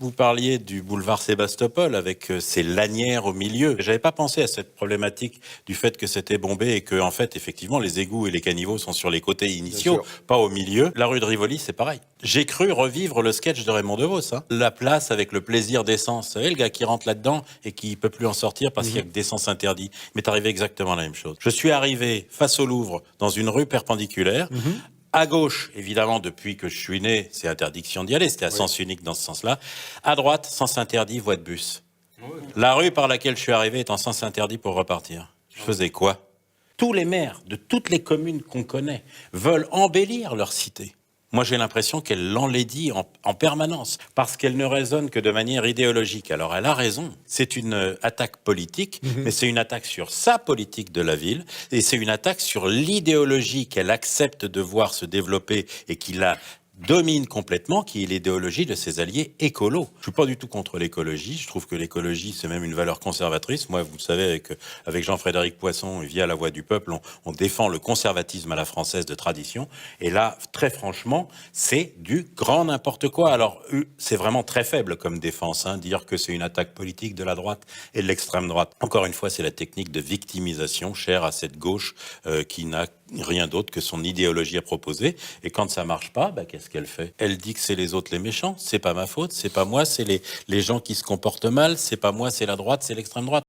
Vous parliez du boulevard Sébastopol avec ses lanières au milieu. J'avais pas pensé à cette problématique du fait que c'était bombé et que, en fait, effectivement, les égouts et les caniveaux sont sur les côtés initiaux, pas au milieu. La rue de Rivoli, c'est pareil. J'ai cru revivre le sketch de Raymond DeVos, hein. La place avec le plaisir d'essence. Vous savez, le gars qui rentre là-dedans et qui peut plus en sortir parce qu'il y a que d'essence interdit. Il m'est arrivé exactement la même chose. Je suis arrivé face au Louvre dans une rue perpendiculaire. À gauche, évidemment, depuis que je suis né, c'est interdiction d'y aller, c'était à sens unique dans ce sens-là. À droite, sens interdit, voie de bus. La rue par laquelle je suis arrivé est en sens interdit pour repartir. Je faisais quoi? Tous les maires de toutes les communes qu'on connaît veulent embellir leur cité. Moi, j'ai l'impression qu'elle l'enlaidit en permanence, parce qu'elle ne raisonne que de manière idéologique. Alors, elle a raison. C'est une attaque politique, mais c'est une attaque sur sa politique de la ville, et c'est une attaque sur l'idéologie qu'elle accepte de voir se développer et qui la domine complètement, qui est l'idéologie de ses alliés écolos. Je suis pas du tout contre l'écologie. Je trouve que l'écologie, c'est même une valeur conservatrice. Moi, vous le savez, avec Jean-Frédéric Poisson, via La Voix du Peuple, on défend le conservatisme à la française de tradition. Et là, très franchement, c'est du grand n'importe quoi. Alors, c'est vraiment très faible comme défense, hein, dire que c'est une attaque politique de la droite et de l'extrême droite. Encore une fois, c'est la technique de victimisation chère à cette gauche qui n'a rien d'autre que son idéologie à proposer. Et quand ça marche pas, qu'est-ce qu'elle fait? Elle dit que c'est les autres les méchants. C'est pas ma faute, c'est pas moi, c'est les gens qui se comportent mal. C'est pas moi, c'est la droite, c'est l'extrême droite.